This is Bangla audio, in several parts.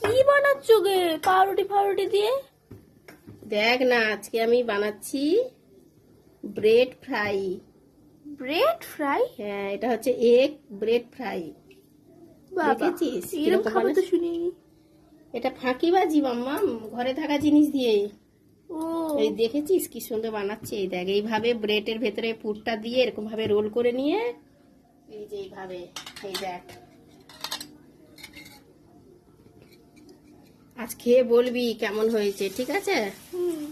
কি বানাচ্ছ গে পাউরুটি ফাউরুটি দিয়ে? দেখ না, আজকে আমি বানাচ্ছি ব্রেড ফ্রাই। Bread fry? হ্যাঁ, এটা হচ্ছে এগ ব্রেড ফ্রাই। বাবা, দেখেছিস এরকম কিরকম খাবার তো বানাচ্ছি? শুনিনি। এটা ফাঁকিবাজি মাম্মা, ঘরে থাকা জিনিস দিয়ে। ও এই দেখেছিস কি সুন্দর বানাচ্ছি? এই দেখ, এইভাবে ব্রেডের ভেতরে পুরটা দিয়ে এরকম ভাবে রোল করে নিয়ে এই যে এইভাবে, এই দেখ, আজ খেয়ে বলবি কেমন হয়েছে, ঠিক আছে? হুম।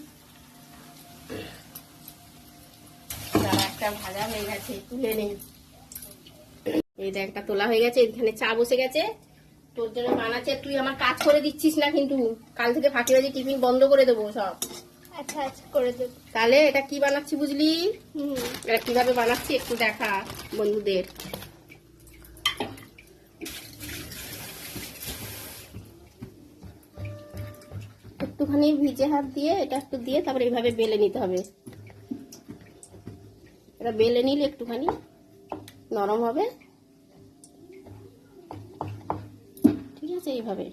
তারা একটা ভাজা হয়ে গেছে, তুলে নে। এই দেখ, একটা তোলা হয়ে গেছে, এখানে চা বসে গেছে, তোর জন্য বানাচ্ছে। তুই আমার কাজ করে দিচ্ছিস না কিন্তু, কাল থেকে ফাঁকিবাজি টিফিন বন্ধ করে দেবো সব। আচ্ছা আচ্ছা, করে দেবো। তাহলে এটা কি বানাচ্ছি বুঝলি? হুম। এটা কিভাবে বানাচ্ছি একটু দেখা বন্ধুদের। একটুখানি ভিজে হাত দিয়ে এটা একটু দিয়ে তারপরে এইভাবে বেলে নিতে হবে। এটা বেলে নিলে একটুখানি নরম হবে, ঠিক আছে? এইভাবে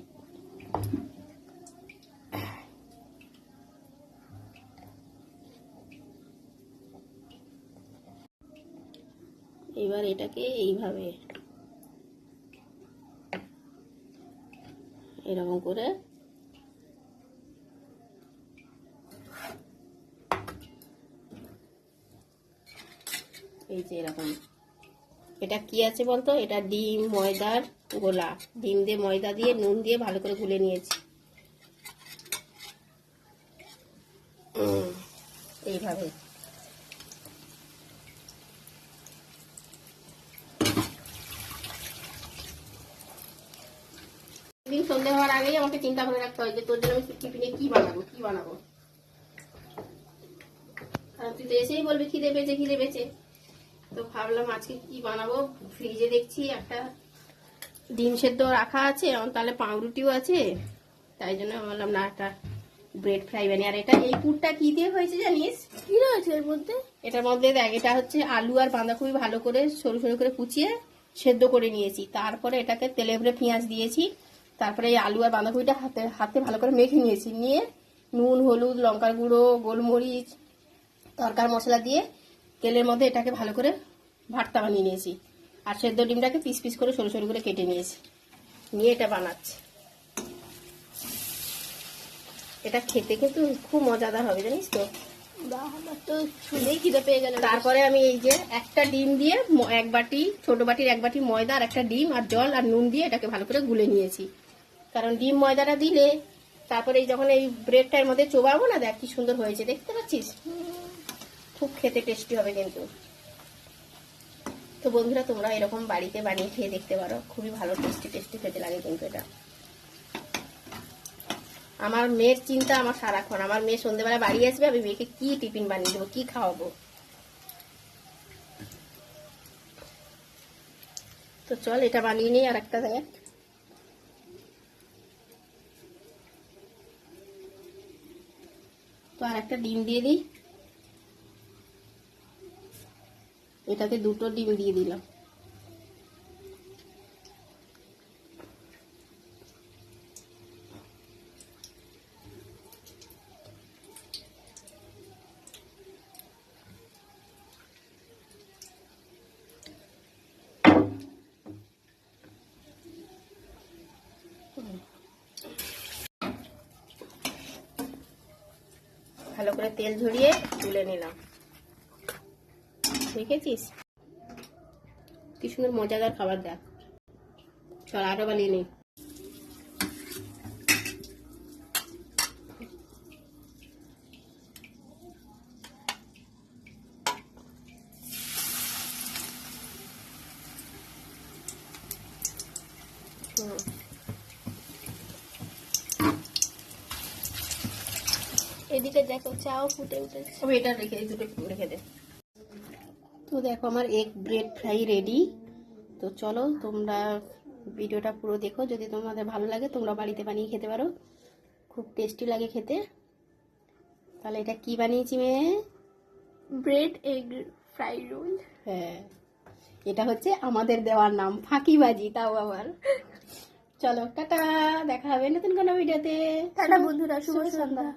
এবার এটাকে এইভাবে এরকম করে এই যে এরকম। এটা কি আছে বলতো? এটা ডিম ময়দার গোলা। ডিম দিয়ে ময়দা দিয়ে নুন দিয়ে ভালো করে গুলে নিয়েছি। এইভাবে দিন সন্ধে হওয়ার আগেই আমাকে চিন্তা করে রাখতে হয় যে তোর জন্য আমি টিফিনে কি বানাবো কি বানাবো। কারণ তুই তো এসেই বলবি খিদে পেয়েছে খিদে পেয়েছে। তো ভাবলাম আজকে কি বানাবো। ফ্রিজে দেখছি একটা ডিম সেদ্ধ রাখা আছে, আমার তাহলে পাউরুটিও আছে, তাই জন্য ভাবলাম না একটা ব্রেড ফ্রাই বানিয়ে। আর এটা এই পুরটা কি দিয়ে হয়েছে জানিস? কি রয়েছে এর মধ্যে? এটার মধ্যে দেখ, এটা হচ্ছে আলু আর বাঁধাকপি ভালো করে সরু সরু করে কুচিয়ে সেদ্ধ করে নিয়েছি। তারপরে এটাকে তেলে ভরে পেঁয়াজ দিয়েছি। তারপরে এই আলু আর বাঁধাকপিটা হাতে হাতে ভালো করে মেখে নিয়েছি। নিয়ে নুন হলুদ লঙ্কার গুঁড়ো গোলমরিচ তরকার মশলা দিয়ে তেলের মধ্যে এটাকে ভালো করে ভর্তা বানিয়ে নিয়েছি। আর সেদ্ধ ডিমটাকে পিস পিস করে সরু সরু করে কেটে নিয়েছি, নিয়ে এটা বানাচ্ছি। এটা খেতে কিন্তু খুব মজাদার হবে জানিস তো। বাহ, আমার তো শুনেই খিদে পেয়ে গেল। তারপরে আমি এই যে একটা ডিম দিয়ে এক বাটি, ছোট বাটির এক বাটি ময়দা আর একটা ডিম আর জল আর নুন দিয়ে এটাকে ভালো করে গুলে নিয়েছি। কারণ ডিম ময়দাটা দিলে তারপরে এই যখন এই ব্রেডটার মধ্যে চোবাবো না, দেখ কি সুন্দর হয়েছে, দেখতে পাচ্ছিস? খুব খেতে টেস্টি হবে কিন্তু। তো বন্ধুরা, তোমরা এরকম বাড়িতে বানিয়ে খেয়ে দেখতে পারো, খুবই ভালো টেস্টি টেস্টি খেতে লাগে কিন্তু এটা। আমার মেয়ের চিন্তা আমার সারাক্ষণ, আমার মেয়ে সন্ধ্যেবেলা বাড়ি আসবে, আমি মেয়েকে কি টিফিন বানিয়ে দেবো, কি খাওয়াবো। তো চল এটা বানিয়ে নিই। আর একটা দেখ, তো আর একটা ডিম দিয়ে দিই। এটাতে দুটো ডিম দিয়ে দিলাম। ভালো করে তেল ঝরিয়ে তুলে নিলাম। দেখেছিস কি সুন্দর মজাদার খাবার? দেখ, চল আরো বানিয়ে নিই। এদিকে দেখো, চাও ফুটে উঠেছে। তবে এটা রেখে দুটো রেখে দে। তো দেখো আমার এগ ব্রেড ফ্রাই রেডি। তো চলো তোমরা ভিডিওটা পুরো দেখো, যদি তোমাদের ভালো লাগে তোমরা বাড়িতে বানিয়ে খেতে পারো, খুব টেস্টি লাগে খেতে। তাহলে এটা কি বানিয়েছি মেয়ে? Bread egg fry roll. হ্যাঁ, এটা হচ্ছে আমাদের দেওয়ার নাম, ফাঁকিবাজি। তাও আবার চলো টাটা, দেখা হবে নতুন কোনো ভিডিওতে। টাটা বন্ধুরা, শুভ সন্ধ্যা।